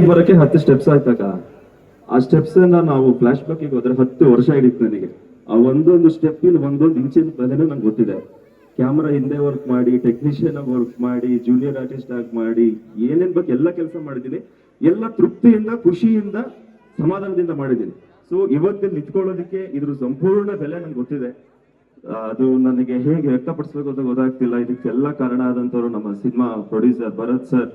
ಬರೋಕ್ಕೆ 10 ಸ್ಟೆಪ್ಸ್ ಆಯ್ತಕ್ಕ. ಆ ಸ್ಟೆಪ್ಸ್ ನಾವು ಫ್ಲಾಶ್ ಬ್ಯಾಕ್ ಹೋದ್ರೆ 10 ವರ್ಷ ಹಿಡಿತು ನನಗೆ. ಆ ಒಂದೊಂದು ಸ್ಟೆಪ್ ಒಂದೊಂದು ಇಂಚಿನ ಬೆಲೆನೂ ನಂಗೆ ಗೊತ್ತಿದೆ. ಕ್ಯಾಮ್ರಾ ಹಿಂದೆ ವರ್ಕ್ ಮಾಡಿ, ಟೆಕ್ನಿಷಿಯನ್ ಆಗಿ ವರ್ಕ್ ಮಾಡಿ, ಜೂನಿಯರ್ ಆರ್ಟಿಸ್ಟ್ ಆಗಿ ಮಾಡಿ, ಏನೇನ್ ಬೇಕು ಎಲ್ಲ ಕೆಲಸ ಮಾಡಿದ್ದೀನಿ. ಎಲ್ಲ ತೃಪ್ತಿಯಿಂದ, ಖುಷಿಯಿಂದ, ಸಮಾಧಾನದಿಂದ ಮಾಡಿದ್ದೀನಿ. ಸೊ ಇವತ್ತು ನಿಂತ್ಕೊಳ್ಳೋದಕ್ಕೆ ಇದ್ರ ಸಂಪೂರ್ಣ ಬೆಲೆ ನಂಗೆ ಗೊತ್ತಿದೆ. ಅದು ನನಗೆ ಹೇಗೆ ವ್ಯಕ್ತಪಡಿಸ್ಬೇಕು ಅಂತ ಗೊತ್ತಾಗ್ತಿಲ್ಲ. ಇದಕ್ಕೆಲ್ಲ ಕಾರಣ ಆದಂತವ್ರು ನಮ್ಮ ಸಿನಿಮಾ ಪ್ರೊಡ್ಯೂಸರ್ ಭರತ್ ಸರ್.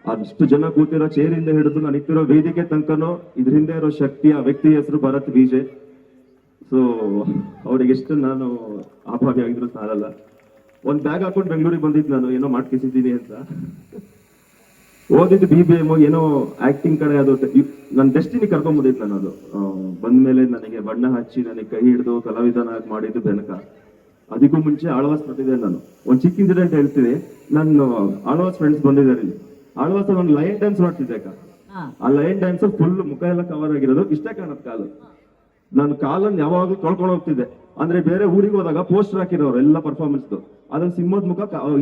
ಅಷ್ಟು ಜನ ಕೂತಿರೋ ಚೇರಿಂದ ಹಿಡಿದು ನಾನು ಇಟ್ಟಿರೋ ವೇದಿಕೆ ತನಕನೂ ಇದ್ರ ಹಿಂದೆ ಇರೋ ಶಕ್ತಿ, ಆ ವ್ಯಕ್ತಿ ಹೆಸರು ಭರತ್ ವಿಜೆ. ಸೊ ಅವ್ರಿಗೆ ಎಷ್ಟು ನಾನು ಆಭಾರಿ ಆಗಿದ್ರು ಸಾಲಲ್ಲ. ಒಂದ್ ಬ್ಯಾಗ್ ಹಾಕೊಂಡು ಬೆಂಗಳೂರಿಗೆ ಬಂದಿದ್ದು ನಾನು, ಏನೋ ಮಾಡ್ಕಿಸಿದ್ದೀನಿ ಅಂತ. ಓದಿದ್ದು BBM, ಏನೋ ಆಕ್ಟಿಂಗ್ ಕಡೆ. ಅದು ನನ್ನ ಡೆಸ್ಟಿನಿ ಕರ್ಕೊಂಡ್ಬಂದಿದ್ದು ನಾನು. ಅದು ಬಂದ್ಮೇಲೆ ನನಗೆ ಬಣ್ಣ ಹಚ್ಚಿ ನನಗೆ ಕೈ ಹಿಡಿದು ಕಲಾವಿದನಾಗಿ ಮಾಡಿದ್ದು ಬೆನಕ. ಅದಕ್ಕೂ ಮುಂಚೆ ಆಳ್ವಾಸ್ ಬರ್ತಿದ್ದೆ ನಾನು. ಒಂದ್ ಚಿಕ್ಕ ಇನ್ಸಿಡೆಂಟ್ ಹೇಳ್ತೀನಿ. ನಾನು ಆಳ್ವಾಸ್ ಫ್ರೆಂಡ್ಸ್ ಬಂದಿದ್ದಾರೆ ಇಲ್ಲಿ. ಆಳ್ವಾಸ್ ಒಂದು ಲೈನ್ ಡ್ಯಾನ್ಸ್ ಮಾಡ್ತಿದ್ದೆ ಅಕ್ಕ. ಆ ಲೈನ್ ಡ್ಯಾನ್ಸ್ ಫುಲ್ ಮುಖ ಎಲ್ಲ ಕವರ್ ಆಗಿರೋದು, ಇಷ್ಟೇ ಕಾಣತ್ ಕಾಲು. ನಾನು ಕಾಲನ್ನು ಯಾವಾಗ್ಲೂ ತೊಳ್ಕೊಂಡು ಹೋಗ್ತಿದ್ದೆ. ಅಂದ್ರೆ ಬೇರೆ ಊರಿಗೆ ಹೋದಾಗ ಪೋಸ್ಟರ್ ಹಾಕಿರೋರು ಎಲ್ಲ ಪರ್ಫಾರ್ಮೆನ್ಸ್, ಅದನ್ನ ಸಿಂಹದ ಮುಖ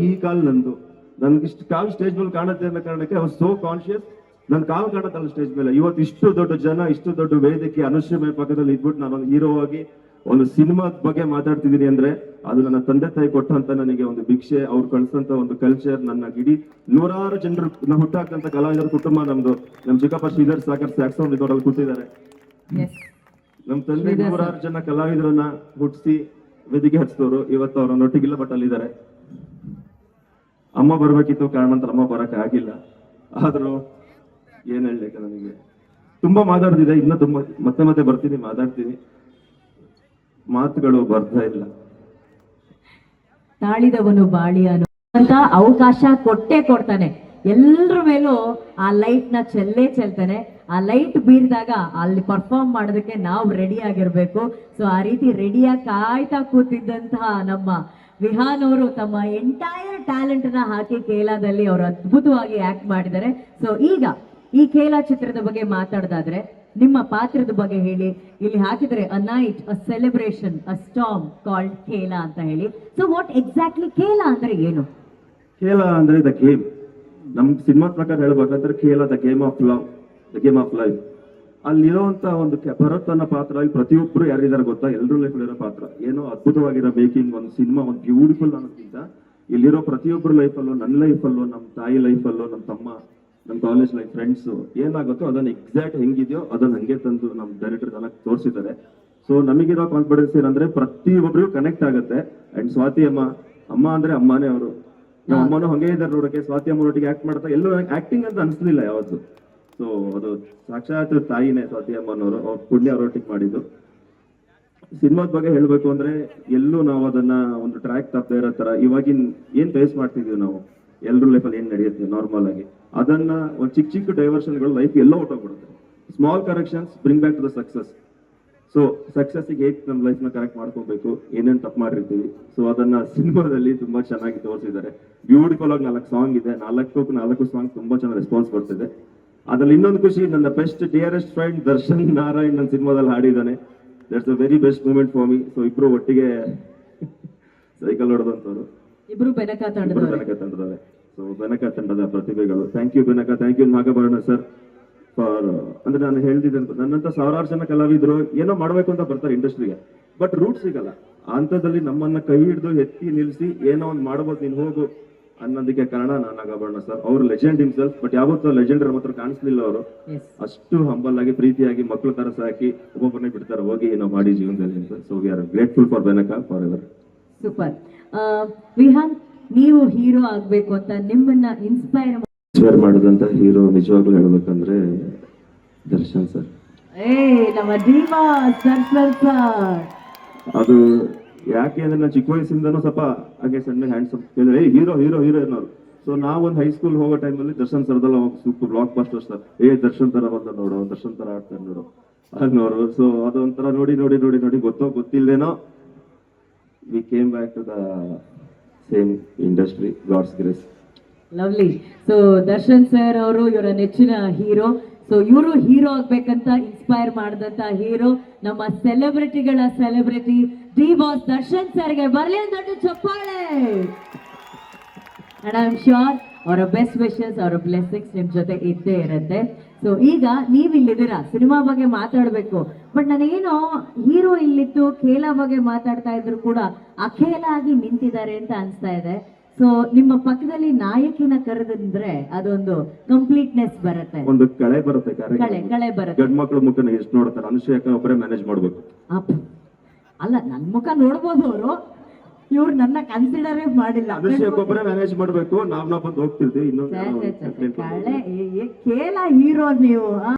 ಈ ಕಾಲ್ ನಂದು. ನನ್ಗೆ ಇಷ್ಟು ಕಾಲ್ ಸ್ಟೇಜ್ ಮೇಲೆ ಕಾಣುತ್ತೆ ಅನ್ನೋ ಕಾರಣಕ್ಕೆ ಐ ವಾಸ್ ಸೋ ಕಾನ್ಶಿಯಸ್. ನನ್ ಕಾಲ್ ಕಾಣುತ್ತಲ್ಲ ಸ್ಟೇಜ್ ಮೇಲೆ. ಇವತ್ತು ಇಷ್ಟು ದೊಡ್ಡ ಜನ, ಇಷ್ಟು ದೊಡ್ಡ ವೇದಿಕೆ, ಅನುಶ್ರೀ ಪಕ್ಕದಲ್ಲಿ ಇದ್ಬಿಟ್ಟು ನಾನು ಒಂದು ಹೀರೋ ಆಗಿ ಒಂದು ಸಿನಿಮಾದ ಬಗ್ಗೆ ಮಾತಾಡ್ತಿದ್ದೀನಿ ಅಂದ್ರೆ ಅದು ನನ್ನ ತಂದೆ ತಾಯಿ ಕೊಟ್ಟಂತ ನನಗೆ ಒಂದು ಭಿಕ್ಷೆ, ಅವ್ರು ಕಳ್ಸಂತ ಒಂದು ಕಲ್ಚರ್. ನನ್ನ ಇಡೀ 100 ಜನರು ಹುಟ್ಟಾಕಂತ ಕಲಾವಿದರ ಕುಟುಂಬ ನಮ್ದು. ನಮ್ ಚಿಕ್ಕಪ್ಪ ಶ್ರೀಧರ್ ಸಾಕರ್ ಸ್ಯಾಕ್ಸೋನ್ ಇದ್ದವ್ರಲ್ಲಿ ಕೂತಿದ್ದಾರೆ. ನಮ್ ತಂದೆ 100 ಜನ ಕಲಾವಿದರನ್ನ ಹುಟ್ಟಿಸಿ ವೇದಿಕೆ ಹಚ್ಚಿದವರು. ಇವತ್ತು ಅವ್ರ ನೊಟ್ಟಿಗಿಲ್ಲ, ಬಟ್ ಅಲ್ಲಿದ್ದಾರೆ. ಅಮ್ಮ ಬರ್ಬೇಕಿತ್ತು, ಕಾರಣಂತರ ಅಮ್ಮ ಬರಕ್ ಆಗಿಲ್ಲ. ಆದ್ರೂ ಏನ್ ಹೇಳ್ಲಿಕ್ಕೆ, ನನಗೆ ತುಂಬಾ ಮಾತಾಡ್ತಿದೆ. ಇನ್ನ ತುಂಬಾ ಮತ್ತೆ ಮತ್ತೆ ಬರ್ತೀನಿ, ಮಾತಾಡ್ತೀನಿ, ಮಾತುಗಳು ಬರ್ತಾ ಇಲ್ಲ. ತಾಳಿದವನು ಬಾಳಿ ಅಂತ ಅವಕಾಶ ಕೊಟ್ಟೆ ಕೊಡ್ತಾನೆ. ಎಲ್ಲರ ಮೇಲೂ ಆ ಲೈಟ್ ನ ಚೆಲ್ತಾನೆ. ಆ ಲೈಟ್ ಬೀರಿದಾಗ ಅಲ್ಲಿ ಪರ್ಫಾರ್ಮ್ ಮಾಡೋದಕ್ಕೆ ನಾವು ರೆಡಿ ಆಗಿರ್ಬೇಕು. ಸೊ ಆ ರೀತಿ ರೆಡಿಯಾಗಿ ಕಾಯ್ತಾ ಕೂತಿದ್ದಂತಹ ನಮ್ಮ ವಿಹಾನ್ ಅವರು ತಮ್ಮ ಎಂಟೈರ್ ಟ್ಯಾಲೆಂಟ್ ನ ಹಾಕಿ ಕೇಲಾದಲ್ಲಿ ಅವರು ಅದ್ಭುತವಾಗಿ ಆಕ್ಟ್ ಮಾಡಿದ್ದಾರೆ. ಸೊ ಈಗ ಈ ಕೇಲಾ ಚಿತ್ರದ ಬಗ್ಗೆ ಮಾತಾಡೋದಾದ್ರೆ ನಿಮ್ಮ ಪಾತ್ರದ ಬಗ್ಗೆ ಹೇಳಿ. ಇಲ್ಲಿ ಹಾಕಿದರೆ a night, a celebration, a storm called Kela ಅಂತ ಹೇಳಿ. ಸೊ ವಾಟ್ ಎಕ್ಸಾಕ್ಟ್ಲಿ ಕೇಲಾ ಅಂದ್ರೆ ಏನು? ಕೇಲಾ ಅಂದ್ರೆ ದ ಗೇಮ್. ನಮ್ ಸಿನಿಮಾ ಪ್ರಕಾರ ಹೇಳ್ಬೇಕಂದ್ರೆ Kela the game of love, the game of life. ಅಲ್ಲಿರುವಂತ ಒಂದು ಭರತ್ ಅನ್ನೋ ಪಾತ್ರ ಪ್ರತಿಯೊಬ್ರು ಯಾರಿದಾರೆ ಗೊತ್ತಾ, ಎಲ್ರೂ ಲೈಫ್ ಇರೋ ಪಾತ್ರ. ಏನೋ ಅದ್ಭುತವಾಗಿರೋ ಮೇಕಿಂಗ್, ಒಂದು ಸಿನಿಮಾ ಒಂದು ಬ್ಯೂಟಿಫುಲ್ ಅನ್ನೋದ್ಕಿಂತ ಇಲ್ಲಿರೋ ಪ್ರತಿಯೊಬ್ಬರು ಲೈಫಲ್ಲೂ, ನನ್ನ ಲೈಫಲ್ಲೂ, ನಮ್ಮ ತಾಯಿ ಲೈಫಲ್ಲೂ, ನಮ್ಮ ತಮ್ಮ, ನಮ್ಮ ಕಾಲೇಜ್ ಲೈಫ್, ಫ್ರೆಂಡ್ಸ್ ಏನಾಗುತ್ತೋ ಅದನ್ನ ಎಕ್ಸಾಕ್ಟ್ ಹೆಂಗಿದೆಯೋ ಅದನ್ನ ಹಂಗೆ ತಂದು ನಮ್ಮ ಡೈರೆಕ್ಟರ್ ಚೆನ್ನಾಗಿ ತೋರಿಸಿದ್ದಾರೆ. ಸೊ ನಮಗಿರೋ ಕಾನ್ಫಿಡೆನ್ಸ್ ಏನಂದ್ರೆ ಪ್ರತಿಯೊಬ್ಬರಿಗೂ ಕನೆಕ್ಟ್ ಆಗುತ್ತೆ. ಅಂಡ್ ಸ್ವಾತಿ ಅಮ್ಮ ಅಂದ್ರೆ ಅಮ್ಮನೇ ಅವರು. ನಮ್ಮ ಅಮ್ಮನೂ ಹಂಗೆ ಇದ್ದಾರೆ ನೋಡಕ್ಕೆ. ಸ್ವಾತಿ ಅಮ್ಮನೊಟ್ಟಿಗೆ ಆಕ್ಟ್ ಮಾಡ್ತಾ ಎಲ್ಲೂ ಆಕ್ಟಿಂಗ್ ಅಂತ ಅನ್ಸ್ಲಿಲ್ಲ ಯಾವತ್ತು. ಸೊ ಅದು ಸಾಕ್ಷಾತ್ ತಾಯಿನೇ ಸ್ವಾತಿ ಅಮ್ಮನವರು. ಅವ್ರ ಪುಣ್ಯ ಅವರೊಟ್ಟಿಗೆ ಮಾಡಿದ್ದು. ಸಿನಿಮಾದ ಬಗ್ಗೆ ಹೇಳ್ಬೇಕು ಅಂದ್ರೆ ಎಲ್ಲೂ ನಾವು ಅದನ್ನ ಒಂದು ಟ್ರ್ಯಾಕ್ ತಪ್ಪದೇ ಇರೋ ತರ ಇವಾಗಿನ ಏನ್ ಫೇಸ್ ಮಾಡ್ತಿದೀವಿ ನಾವು, ಎಲ್ರೂ ಲೈಫಲ್ಲಿ ಏನ್ ನಡೆಯುತ್ತೆ ನಾರ್ಮಲ್ ಆಗಿ, ಅದನ್ನ ಒಂದು ಚಿಕ್ಕ ಚಿಕ್ಕ ಡೈವರ್ಷನ್ಗಳು ಲೈಫ್ ಎಲ್ಲ ಹೊಟ್ಟೋಗ್ಬಿಡುತ್ತೆ. Small corrections bring back to the success. So ಸಕ್ಸಸ್ಗೆ ಹೇಗೆ ನಮ್ಮ ಲೈಫ್ನ ಕರೆಕ್ಟ್ ಮಾಡ್ಕೋಬೇಕು, ಏನೇನು ತಪ್ಪು ಮಾಡಿರ್ತೀವಿ. ಸೊ ಅದನ್ನ ಸಿನಿಮಾದಲ್ಲಿ ತುಂಬಾ ಚೆನ್ನಾಗಿ ತೋರಿಸಿದ್ದಾರೆ. ಬ್ಯೂಟಿಫುಲ್ ಆಗಿ 4 ಸಾಂಗ್ ಇದೆ. 4 ಸಾಂಗ್ ತುಂಬಾ ಚೆನ್ನಾಗಿ ರೆಸ್ಪಾನ್ಸ್ ಬರ್ತಿದೆ. ಅದ್ರಲ್ಲಿ ಇನ್ನೊಂದು ಖುಷಿ, ನನ್ನ best dearest friend Darshan Narayan ನನ್ನ ಸಿನಿಮಾದಲ್ಲಿ ಹಾಡಿದ್ದಾನೆ. That's a very best moment for me. So ಇಬ್ರು ಒಟ್ಟಿಗೆ ಸೈಕಲ್ ಹೊಡೆದಂತವ್ರು, ಇಬ್ರು ಬೆನಕ ತಂಡದವರೇ. ಸೊ ಬೆನಕ ತಂಡದ ಪ್ರತಿಭೆಗಳು. Thank you Benaka, thank you Nagabharana sir for. ಅಂದ್ರೆ ನಾನು ಹೇಳ್ತಿದ್ದೆ, ನನ್ನಂತ 1000 ಜನ ಕಲಾವಿದ್ರು ಏನೋ ಮಾಡ್ಬೇಕು ಅಂತ ಬರ್ತಾರೆ ಇಂಡಸ್ಟ್ರಿಗೆ, ಬಟ್ ರೂಟ್ ಸಿಗಲ್ಲ. ಅಂತದಲ್ಲಿ ನಮ್ಮನ್ನ ಕೈ ಹಿಡಿದು ಎತ್ತಿ ನಿಲ್ಸಿ ಏನೋ ಒಂದು ಮಾಡ್ಬೋದು, ನೀನ್ ಹೋಗು ಅನ್ನೋದಕ್ಕೆ ಕಾರಣ ನಾಗಭರಣ ಸರ್. ಅವ್ರು ಲೆಜೆಂಡ್ ಹಿಮ್ಸೆಲ್ಫ್. ಬಟ್ ಯಾವತ್ತೂ ಲೆಜೆಂಡ್ ಮಾತ್ರ ಕಾಣಿಸ್ಲಿಲ್ಲ ಅವರು. ಅಷ್ಟು ಹಂಬಲ್ ಆಗಿ, ಪ್ರೀತಿಯಾಗಿ, ಮಕ್ಕಳು ತರ ಸಾಕಿ ಒಬ್ಬೊಬ್ಬರನ್ನೇ ಬಿಡ್ತಾರೆ ಹೋಗಿ ಏನೋ ಮಾಡಿ ಜೀವನದಲ್ಲಿ ಅಂತ. So we are grateful for Benaka for ever. Super. Vihaan, ನೀವು ಹೀರೋ ಆಗ್ಬೇಕು ಅಂತ ನಿಮ್ಮನ್ನ ಇನ್ಸ್ಪೈರ್ ಮಾಡಿದಂತ ಹೀರೋ ನಿಜವಾಗ್ಲೂ ಹೇಳ್ಬೇಕಂದ್ರೆ ದರ್ಶನ್ ಸರ್. ನಮ್ಮ ಧೀಮಾ ದರ್ಶನ್ ಸರ್. ಅದು ಯಾಕೆ ಅಂದ್ರೆ ನಾನು ಚಿಕ್ಕ ವಯಸ್ಸಿಂದನೂ ಸ್ವಲ್ಪ ಹಾಗೆ ಸಣ್ಣ ಹ್ಯಾಂಡ್ಸಮ್ ಹೀರೋ ಹೀರೋ ಹೀರೋ ಅನ್ನೋರು. ಸೊ ನಾವೊಂದು ಹೈಸ್ಕೂಲ್ ಹೋಗೋ ಟೈಮಲ್ಲಿ ದರ್ಶನ್ ಸರ್ದಲ್ಲ super blockbuster sir. Darshan ತರ ಬಂದ ನೋಡು, ದರ್ಶನ್ ತರ ಆಡ್ತಾರೆ ನೋಡು ಅನ್ನೋರು. ಸೊ ಅದೊಂಥರ ನೋಡಿ ನೋಡಿ ನೋಡಿ ನೋಡಿ ಗೊತ್ತಿಲ್ದೇನೋ we came back to the same industry, God's grace. Lovely. So Darshan sir ಅವರು ಇವರ ನೆಚ್ಚಿನ ಹೀರೋ. ಸೊ ಇವರು ಹೀರೋ ಆಗ್ಬೇಕಂತ ಇನ್ಸ್ಪೈರ್ ಮಾಡಿದಂತ ಹೀರೋ ನಮ್ಮ ಸೆಲೆಬ್ರಿಟಿಗಳ ಸೆಲೆಬ್ರಿಟಿ ಡಿ ಬಾಸ್ ದರ್ಶನ್ ಸರ್ಗೆ ಬರಲಿ ದೊಡ್ಡ ಚಪ್ಪಾಳೆ. ಅಂಡ್ ಐ ಆಮ್ ಶ್ಯೂರ್ ಅವರ ಬೆಸ್ಟ್ ವಿಶಸ್, ಅವರ ಬ್ಲೆಸ್ಸಿಂಗ್ಸ್ ನಿಮ್ ಜೊತೆ ಇದ್ದೇ ಇರುತ್ತೆ. ಸೊ ಈಗ ನೀವ್ ಇಲ್ಲಿದ್ದೀರಾ, ಸಿನಿಮಾ ಬಗ್ಗೆ ಮಾತಾಡ್ಬೇಕು, ಬಟ್ ನನಗೇನೋ ಹೀರೋ ಇಲ್ಲಿತ್ತು ಖೇಲ ಬಗ್ಗೆ ಮಾತಾಡ್ತಾ ಇದ್ರು ಕೂಡ ಅಖೇಲ ಆಗಿ ನಿಂತಿದ್ದಾರೆ ಅಂತ ಅನ್ಸ್ತಾ ಇದೆ. ಸೊ ನಿಮ್ಮ ಪಕ್ಕದಲ್ಲಿ ನಾಯಕಿನ ಕರೆದಂದ್ರೆ ಅದೊಂದು ಕಂಪ್ಲೀಟ್ನೆಸ್ ಬರುತ್ತೆ, ಒಂದು ಕಳೆ ಬರುತ್ತೆ ಕಳೆ ಬರುತ್ತೆ. ಗಂಡ್ ಮಕ್ಳು ಮುಖನ ಎಷ್ಟು ನೋಡ್ತಾರೆ, ಅನುಶ್ರೀ ಒಬ್ಬರೇ ಮ್ಯಾನೇಜ್ ಮಾಡ್ಬೇಕು. ಅಪ್ಪ, ಅಲ್ಲ ನನ್ ಮುಖ ನೋಡ್ಬೋದು ಅವರು, ಇವ್ರು ನನ್ನ ಕನ್ಸಿಡರೇ ಮಾಡಿಲ್ಲ. ಅನುಶ್ರೀ ಒಬ್ಬರೇ ಮ್ಯಾನೇಜ್ ಮಾಡ್ಬೇಕು, ನಾವ್ ಬಂದು ಹೋಗ್ತಿರ್ತೀವಿ ಇನ್ನೊಂದು ಕಳೆ ಕೇಲ ಹೀರೋ ನೀವು.